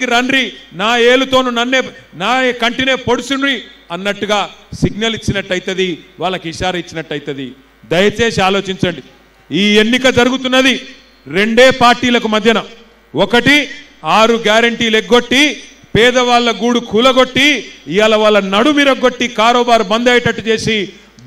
రండి నా ఏలుతోను నన్నే నా కంటినే పొడుచుండ్రి అన్నట్టుగా సిగ్నల్ ఇచ్చినట్టయితది, వాళ్ళకి ఇషారా ఇచ్చినట్టయితది. దయచేసి ఆలోచించండి. ఈ ఎన్నిక జరుగుతున్నది రెండే పార్టీలకు మధ్యన. ఒకటి 6 గ్యారెంటీలు ఎగ్గొట్టి పేదవాళ్ళ గూడు కూలగొట్టి ఇవాళ వాళ్ళ నడుమిరగొట్టి కారోబార్ బంద్ అయ్యేటట్టు చేసి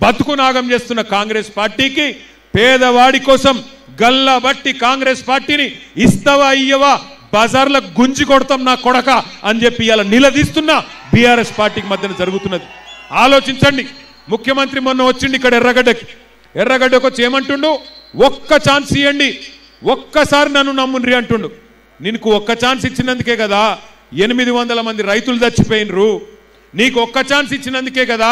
బతుకు నాగం చేస్తున్న కాంగ్రెస్ పార్టీకి పేదవాడి కోసం గల్లబట్టి కాంగ్రెస్ పార్టీని ఇస్తావా ఇయ్యవా బజార్ల గుంజి కొడతాం నా కొడక అని చెప్పి ఇలా నిలదీస్తున్న బీఆర్ఎస్ పార్టీకి మధ్యన జరుగుతున్నది. ఆలోచించండి. ముఖ్యమంత్రి మొన్న వచ్చిండి ఇక్కడ ఎర్రగడ్డకు వచ్చి ఏమంటుండు, ఒక్క ఛాన్స్ ఇవ్వండి, ఒక్కసారి నన్ను నమ్ముండ్రి అంటుండు. నీకు ఒక్క ఛాన్స్ ఇచ్చినందుకే కదా 800 మంది రైతులు చచ్చిపోయినరు. నీకు ఒక్క ఛాన్స్ ఇచ్చినందుకే కదా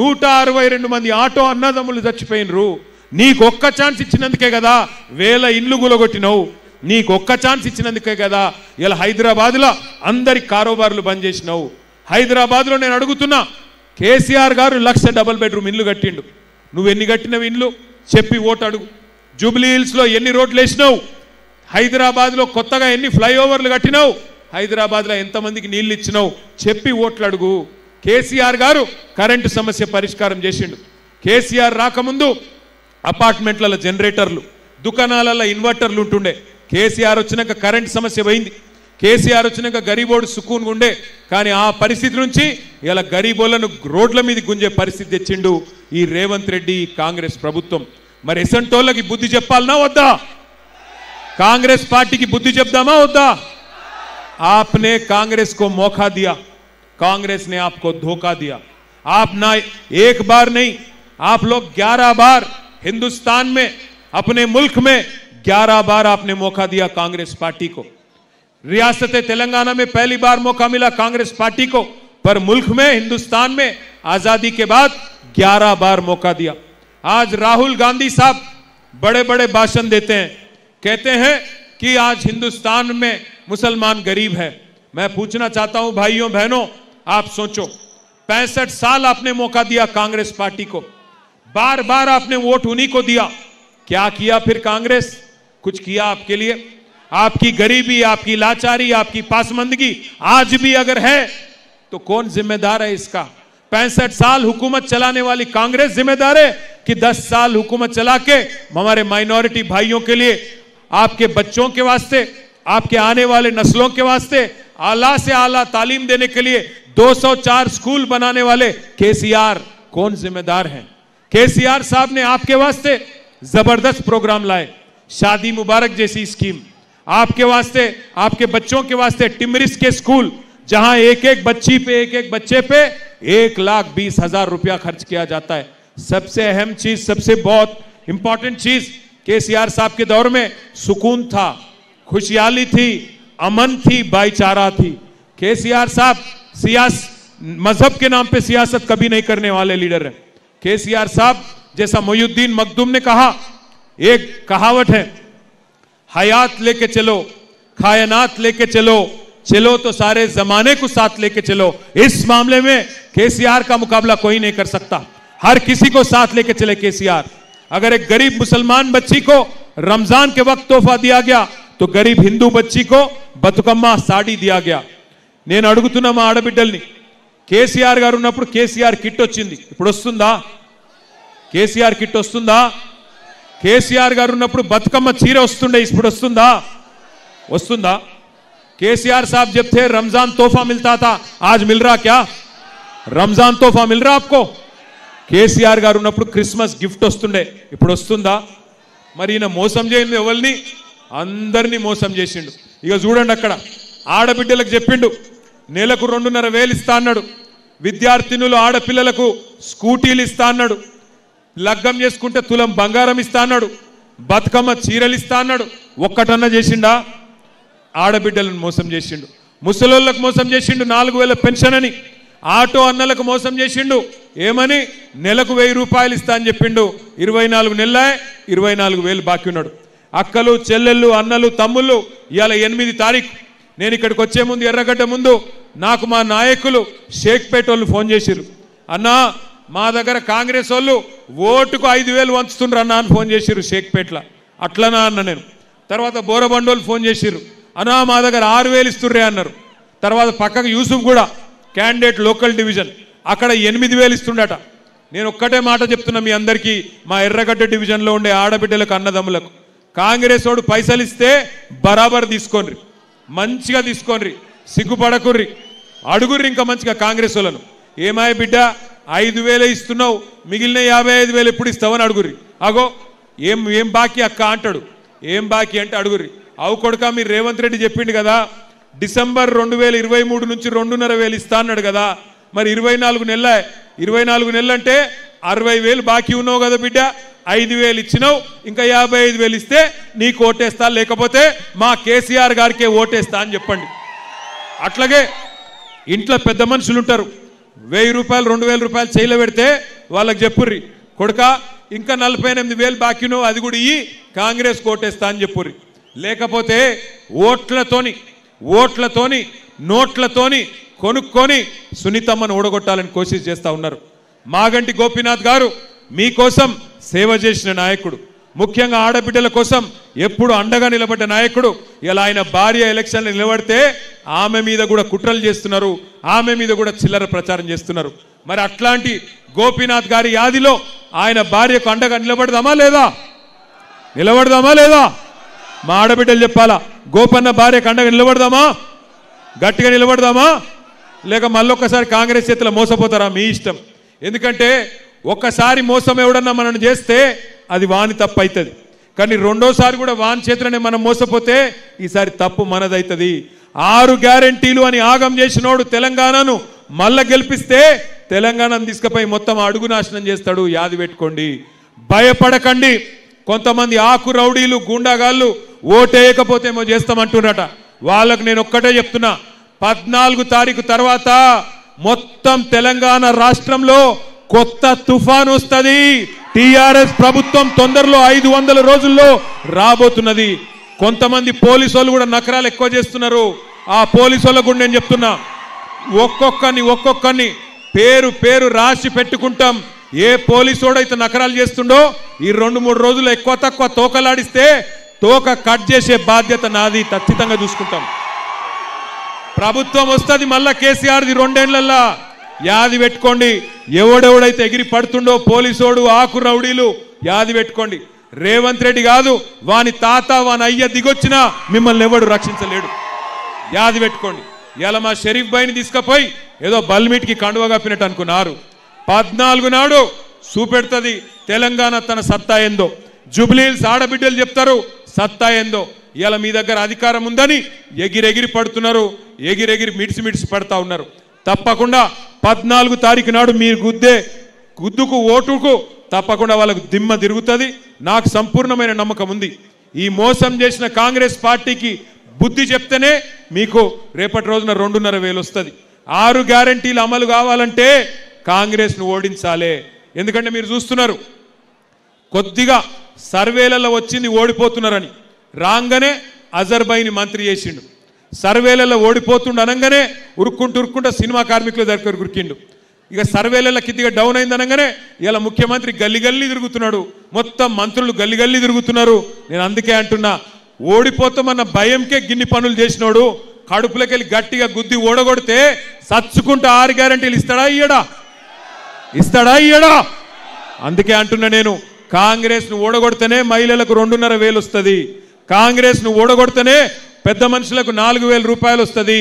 162 మంది ఆటో అన్నదమ్ములు చచ్చిపోయినరు. నీకు ఒక్క ఛాన్స్ ఇచ్చినందుకే కదా 1000 ఇండ్లు గులగొట్టినవు. నీకు ఒక్క ఛాన్స్ ఇచ్చినందుకే కదా ఇలా హైదరాబాద్లో అందరి కారోబార్లు బంద్ చేసినావు. హైదరాబాద్లో నేను అడుగుతున్నా, కేసీఆర్ గారు 1,00,000 డబుల్ బెడ్రూమ్ ఇండ్లు కట్టిండు. నువ్వు ఎన్ని కట్టినవి ఇండ్లు చెప్పి ఓటు అడుగు. జూబ్లీ హిల్స్లో ఎన్ని రోడ్లు వేసినావు? హైదరాబాద్లో కొత్తగా ఎన్ని ఫ్లైఓవర్లు కట్టినావు? హైదరాబాద్లో ఎంతమందికి నీళ్ళు ఇచ్చినావు చెప్పి ఓట్లు అడుగు. కేసీఆర్ గారు కరెంటు సమస్య పరిష్కారం చేసిండు. కేసీఆర్ రాకముందు అపార్ట్మెంట్లలో జనరేటర్లు, దుకాణాలలో ఇన్వర్టర్లు ఉంటుండే. కేసీఆర్ వచ్చినాక కరెంట్ సమస్య పోయింది. కేసీఆర్ వచ్చినాక గరీబోడు సుకూన్ ఉండే. కానీ ఆ పరిస్థితి నుంచి ఇలా గరీబోళ్లను రోడ్ల మీద గుంజే పరిస్థితి తెచ్చిండు ఈ రేవంత్ రెడ్డి కాంగ్రెస్ ప్రభుత్వం. మరి ఎసంటోళ్ళకి బుద్ధి చెప్పాలనా వద్దా? కాంగ్రెస్ పార్టీకి బుద్ధి చెప్దామా వద్దా? आपने कांग्रेस को मौका दिया, कांग्रेस ने आपको धोखा दिया. आप ना एक बार नहीं, आप लोग 11 बार हिंदुस्तान में अपने मुल्क में 11 बार आपने मौका दिया कांग्रेस पार्टी को. रियासत तेलंगाना में पहली बार मौका मिला कांग्रेस पार्टी को, पर मुल्क में हिंदुस्तान में आजादी के बाद 11 बार मौका दिया. आज राहुल गांधी साहब बड़े बड़े भाषण देते हैं, कहते हैं कि आज हिंदुस्तान में मुसलमान गरीब है. मैं पूछना चाहता हूं भाइयों बहनों, आप सोचो, 65 साल आपने मौका दिया कांग्रेस पार्टी को, बार बार आपने वोट उन्हीं को दिया. क्या किया फिर कांग्रेस? कुछ किया आपके लिए? आपकी गरीबी, आपकी लाचारी, आपकी पासमंदगी आज भी अगर है तो कौन जिम्मेदार है इसका? 65 साल हुकूमत चलाने वाली कांग्रेस जिम्मेदार है कि 10 साल हुकूमत चला के हमारे माइनॉरिटी भाइयों के लिए, आपके बच्चों के वास्ते, आपके आने वाले नस्लों के वास्ते आला से आला तालीम देने के लिए 204 स्कूल बनाने वाले केसीआर कौन जिम्मेदार हैं? केसीआर साहब ने आपके वास्ते जबरदस्त प्रोग्राम लाए, शादी मुबारक जैसी स्कीम, आपके वास्ते, आपके बच्चों के वास्ते टिमरिस के स्कूल, जहां एक एक बच्ची पे, एक एक बच्चे पे 1,20,000 रुपया खर्च किया जाता है. सबसे अहम चीज, सबसे बहुत इंपॉर्टेंट चीज, केसीआर साहब के दौर में सुकून था, खुशहाली थी, अमन थी, भाईचारा थी. केसीआर साहब मजहब के नाम पे सियासत कभी नहीं करने वाले लीडर हैं. केसीआर साहब जैसा मोयुद्दीन मखदूम ने कहा, एक कहावत है, हयात लेके चलो, कायनात लेके चलो, चलो तो सारे जमाने को साथ लेके चलो. इस मामले में केसीआर का मुकाबला कोई नहीं कर सकता. हर किसी को साथ लेके चले केसीआर. अगर एक गरीब मुसलमान बच्ची को रमजान के वक्त तोहफा दिया गया तो गरीब हिंदू बच्ची को बतुकम्मा साड़ी दिया गया. నేను అడుగుతున్నా మా ఆడబిడ్డల్ని, కేసీఆర్ గారు ఉన్నప్పుడు కేసీఆర్ కిట్ వచ్చింది, ఇప్పుడు వస్తుందా? కేసీఆర్ కిట్ వస్తుందా? కేసీఆర్ గారు ఉన్నప్పుడు బతుకమ్మ చీర వస్తుండే, ఇప్పుడు వస్తుందా? వస్తుందా? కేసీఆర్ साहब जब थे रमजान तोहफा मिलता था, आज मिल रहा क्या? रमजान तोहफा मिल रहा आपको? కేసీఆర్ గారు ఉన్నప్పుడు క్రిస్మస్ గిఫ్ట్ వస్తుండే, ఇప్పుడు వస్తుందా? మరి ఈయన మోసం చేయండి, ఎవరిని? అందరినీ మోసం చేసిండు. ఇక చూడండి, అక్కడ ఆడబిడ్డలకు చెప్పిండు నెలకు 2,500 ఇస్తా అన్నాడు, విద్యార్థినులు ఆడపిల్లలకు స్కూటీలు ఇస్తా అన్నాడు, లగ్గం చేసుకుంటే తులం బంగారం ఇస్తా అన్నాడు, బతుకమ్మ చీరలు ఇస్తా అన్నాడు. ఒక్కటన్నా చేసిండా? ఆడబిడ్డలను మోసం చేసిండు. ముసలోళ్ళకు మోసం చేసిండు, 4,000 పెన్షన్ అని. ఆటో అన్నలకు మోసం చేసిండు, ఏమని? నెలకు 1,000 రూపాయలు ఇస్తా అని చెప్పిండు. 24 నెలలే 24,000 బాకీ ఉన్నాడు. అక్కలు, చెల్లెళ్ళు, అన్నలు, తమ్ముళ్ళు, ఇవాళ 8 తారీఖు నేను ఇక్కడికి వచ్చే ముందు, ఎర్రగడ్డ ముందు నాకు మా నాయకులు షేక్పేట వాళ్ళు ఫోన్ చేసిర్రు, అన్నా మా దగ్గర కాంగ్రెస్ వాళ్ళు ఓటుకు 5,000 వంచుతుండ్రు అన్నా అని ఫోన్ చేసిర్రు షేక్పేటలో. అట్లనా అన్న నేను. తర్వాత బోరబండోళ్ళు ఫోన్ చేసిర్రు, అన్నా మా దగ్గర 6,000 ఇస్తుర్రే అన్నారు. తర్వాత పక్కకు యూసుఫ్ కూడా క్యాండిడేట్ లోకల్ డివిజన్ అక్కడ 8,000 ఇస్తుండట. నేను ఒక్కటే మాట చెప్తున్నా మీ అందరికీ, మా ఎర్రగడ్డ డివిజన్లో ఉండే ఆడబిడ్డలకు అన్నదమ్ములకు, కాంగ్రెస్ వాడు పైసలు ఇస్తే బరాబర్ తీసుకోండి, మంచిగా తీసుకోండి, సిగ్గుపడకుర్రి, అడుగుర్రి ఇంకా మంచిగా కాంగ్రెస్ వాళ్ళను. ఏమాయ బిడ్డ 5,000 ఇస్తున్నావు, మిగిలిన 55,000 ఎప్పుడు ఇస్తావని అడుగుర్రి. అగో ఏం బాకీ అక్క అంటాడు. ఏం బాకీ అంటే అడుగుర్రి. అవు కొడుక మీరు రేవంత్ రెడ్డి చెప్పిండు కదా డిసెంబర్ 2023 నుంచి 2,500 ఇస్తా అన్నాడు కదా, మరి 24 నెలలు అంటే 60,000 బాకీ ఉన్నావు కదా బిడ్డ, 5,000 ఇచ్చినావు, ఇంకా 55,000 ఇస్తే నీకు ఓటేస్తా, లేకపోతే మా కేసీఆర్ గారికే ఓటేస్తా అని చెప్పండి. అట్లాగే ఇంట్లో పెద్ద మనుషులు ఉంటారు, 1,000 రూపాయలు 2,000 రూపాయలు చేయలో పెడితే వాళ్ళకి చెప్పుర్రి, కొడుక ఇంకా 48,000 బాకీ నువ్వు, అది కూడా ఇయ్యి, కాంగ్రెస్ ఓటేస్తా అని చెప్పుర్రి. లేకపోతే ఓట్లతోని నోట్లతోని కొనుక్కొని సునీతమ్మను ఓడగొట్టాలని కోషిష్ చేస్తూ ఉన్నారు. మాగంటి గోపీనాథ్ గారు మీకోసం సేవ చేసిన నాయకుడు, ముఖ్యంగా ఆడబిడ్డల కోసం ఎప్పుడు అండగా నిలబడ్డ నాయకుడు. ఇలా ఆయన భార్య ఎలక్షన్లు నిలబడితే ఆమె మీద కూడా కుట్రలు చేస్తున్నారు, ఆమె మీద కూడా చిల్లర ప్రచారం చేస్తున్నారు. మరి అట్లాంటి గోపీనాథ్ గారి యాదిలో ఆయన భార్యకు అండగా నిలబడదామా లేదా? మా ఆడబిడ్డలు చెప్పాలా, గోపన్న భార్యకు అండగా నిలబడదామా, గట్టిగా నిలబడదామా, లేక మళ్ళొక్కసారి కాంగ్రెస్ చేతిలో మోసపోతారా? మీ ఇష్టం. ఎందుకంటే ఒక్కసారి మోసం ఎవడన్నా మనం చేస్తే అది వాని తప్పు అవుతుంది, కానీ రెండోసారి కూడా వాని చేతిలోనే మనం మోసపోతే ఈసారి తప్పు మనదవుతుంది. 6 గ్యారెంటీలు అని ఆగం చేసినోడు తెలంగాణను మళ్ళా గెలిపిస్తే తెలంగాణను తీసుకుపోయి మొత్తం అడుగు నాశనం చేస్తాడు. యాది పెట్టుకోండి, భయపడకండి. కొంతమంది ఆకు రౌడీలు గూండాగాళ్ళు ఓటేయకపోతే ఏమో చేస్తామంటున్నారట. వాళ్ళకు నేను ఒక్కటే చెప్తున్నా, 14 తారీఖు తర్వాత మొత్తం తెలంగాణ రాష్ట్రంలో కొత్త తుఫాన్ వస్తుంది. టిఆర్ఎస్ ప్రభుత్వం తొందరలో 500 రోజుల్లో రాబోతున్నది. కొంతమంది పోలీసు వాళ్ళు కూడా నకరాలు ఎక్కువ చేస్తున్నారు. ఆ పోలీసు వాళ్ళకు కూడా నేను చెప్తున్నా, ఒక్కొక్కరిని పేరు రాసి పెట్టుకుంటాం. ఏ పోలీసోడు అయితే నకరాలు చేస్తుండో ఈ 2-3 రోజులు ఎక్కువ తక్కువ తోకలాడిస్తే తోక కట్ చేసే బాధ్యత నాది, ఖచ్చితంగా చూసుకుంటాం. ప్రభుత్వం వస్తుంది మళ్ళా కేసీఆర్ది 2 ఏళ్లల్లా. యాది పెట్టుకోండి, ఎవడెవడైతే ఎగిరి పడుతుండో పోలీసోడు ఆకు రౌడీలు యాది పెట్టుకోండి. రేవంత్ రెడ్డి కాదు, వాని తాత వాని అయ్య దిగొచ్చినా మిమ్మల్ని ఎవడు రక్షించలేడు. యాది పెట్టుకోండి. ఇలా మా షరీఫ్ భాయ్ని తీసుకుపోయి ఏదో బల్మీట్కి కండువ కప్పినట్టు అనుకున్నారు. 14 నాడు చూపెడుతుంది తెలంగాణ తన సత్తా ఏందో. జూబ్లీహిల్స్ ఆడబిడ్డలు చెప్తారు సత్తా ఏందో. ఇలా మీ దగ్గర అధికారం ఉందని ఎగిరెగిరి పడుతున్నారు, ఎగిరెగిరి మిడిసి పడతా ఉన్నారు. తప్పకుండా 14 తారీఖు నాడు మీరు గుద్దుకు ఓటుకు తప్పకుండా వాళ్ళకు దిమ్మ తిరుగుతుంది. నాకు సంపూర్ణమైన నమ్మకం ఉంది. ఈ మోసం చేసిన కాంగ్రెస్ పార్టీకి బుద్ధి చెప్తేనే మీకు రేపటి రోజున 2,500 వస్తుంది. 6 గ్యారెంటీలు అమలు కావాలంటే కాంగ్రెస్ను ఓడించాలి. ఎందుకంటే మీరు చూస్తున్నారు, కొద్దిగా సర్వేలలో వచ్చింది ఓడిపోతున్నారని రాగానే అజర్బైని మంత్రి చేసిండు. సర్వేలలో ఓడిపోతుండ అనగానే ఉరుక్కుంటూ సినిమా కార్మికుల దగ్గర ఉరికిండు. ఇక సర్వేలలో కిద్దిగా డౌన్ అయింది అనగానే ఇలా ముఖ్యమంత్రి గల్లి తిరుగుతున్నాడు, మొత్తం మంత్రులు గల్లి తిరుగుతున్నారు. నేను అందుకే అంటున్నా, ఓడిపోతామన్న భయంకే గిన్ని పనులు చేసినోడు కడుపులకెళ్ళి గట్టిగా గుద్ది ఓడగొడితే సచ్చుకుంటూ 6 గ్యారెంటీలు ఇస్తాడా ఇయ్యడా? అందుకే అంటున్నా నేను, కాంగ్రెస్ను ఓడగొడితేనే మహిళలకు 2,500 వస్తుంది, కాంగ్రెస్ను ఓడగొడితేనే పెద్ద మనుషులకు 4,000 రూపాయలు వస్తుంది,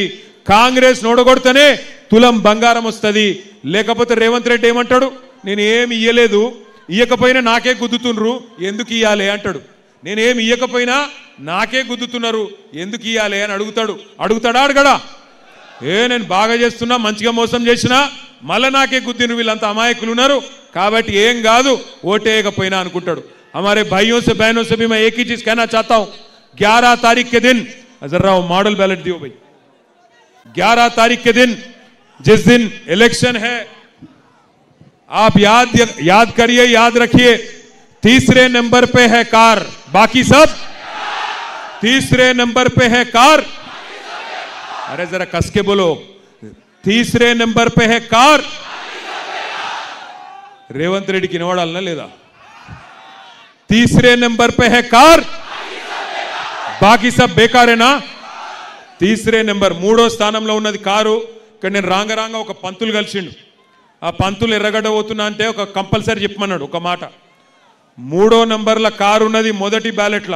కాంగ్రెస్ను ఓడగొడితేనే తులం బంగారం వస్తుంది. లేకపోతే రేవంత్ రెడ్డి ఏమంటాడు, నేను ఏమి ఇయ్యలేదు, ఇయ్యకపోయినా నాకే గుద్దుతున్నారు, ఎందుకు ఇయ్యాలి అంటాడు. నేనేమి ఇయ్యకపోయినా నాకే గుద్దుతున్నారు, ఎందుకు ఇయ్యాలి అని అడుగుతాడా అడగడా? నేను బాగా చేస్తున్నా, మంచిగా మోసం చేసినా మళ్ళీ నాకే గుద్దిను, వీళ్ళంతా అమాయకులు ఉన్నారు కాబట్టి ఏం కాదు ఓటేయకపోయినా అనుకుంటాడు. हमारे भाइयों से बहनों से भी मैं एक ही चीज कहना चाहता हूं, 11 तारीख के दिन जरा मॉडल बैलेट दियो भाई, 11 तारीख के दिन जिस दिन इलेक्शन है, आप याद करिए, याद रखिए, 3रे नंबर पे है कार, बाकी सब 3रे नंबर पे है कार. अरे जरा कस के बोलो, 3रे नंबर पे है कार. रेवंत रेड्डी की नोड़ालना लेदा, 3रे नंबर पे है कार, बाकी सब बेकार है ना. తీసరే నెంబర్ 3వ స్థానంలో ఉన్నది కారు. ఇక్కడ నేను రాంగ ఒక పంతులు కలిసిండు. ఆ పంతులు ఎర్రగడ్డ పోతున్నా అంటే ఒక కంపల్సరీ చెప్పమన్నాడు ఒక మాట. 3వ నంబర్ల కారు ఉన్నది మొదటి బ్యాలెట్ల.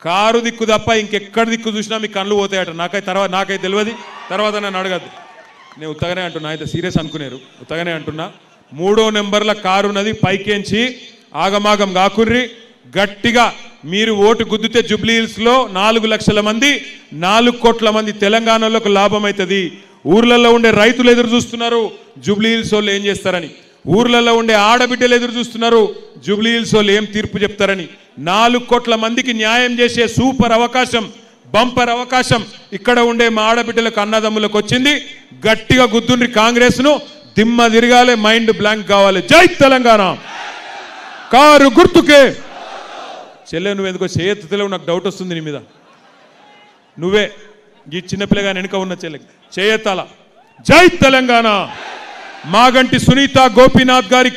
కారు దిక్కు తప్ప ఇంకెక్కడ దిక్కు చూసినా మీ కళ్ళు పోతాయట. నాకైతే తెలియదు, తర్వాత నన్ను అడగద్దు. నేను ఉత్తగానే అంటున్నా, అయితే సీరియస్ అనుకునేరు, ఉత్తగానే అంటున్నా. 3వ నెంబర్ల కారు ఉన్నది. పైకేంచి ఆగమాగం కాకుర్రి. గట్టిగా మీరు ఓటు గుద్దితే జూబ్లీ హిల్స్లో 4 లక్షల మంది 4 కోట్ల మంది తెలంగాణలోకి లాభం అవుతుంది. ఊర్లలో ఉండే రైతులు ఎదురు చూస్తున్నారు జూబ్లీ హిల్స్ వాళ్ళు ఏం చేస్తారని. ఊర్లలో ఉండే ఆడబిడ్డలు ఎదురు చూస్తున్నారు జూబ్లీ హిల్స్ వాళ్ళు ఏం తీర్పు చెప్తారని. 4 కోట్ల మందికి న్యాయం చేసే సూపర్ అవకాశం, బంపర్ అవకాశం ఇక్కడ ఉండే మా ఆడబిడ్డలకు అన్నదమ్ములకు వచ్చింది. గట్టిగా గుద్దుండ్రి కాంగ్రెస్ను. దిమ్మ తిరగాలి, మైండ్ బ్లాంక్ కావాలి. జై తెలంగాణ. కారు గుర్తుకే. చెల్లె నువ్వు ఎందుకో చేయెత్తుతలేవు, నాకు డౌట్ వస్తుంది నీ మీద. నువ్వే ఈ చిన్నపిల్లగా వెనుక ఉన్న చెల్లె చేయెత్తాల. జై తెలంగాణ. మాగంటి సునీత గోపీనాథ్ గారి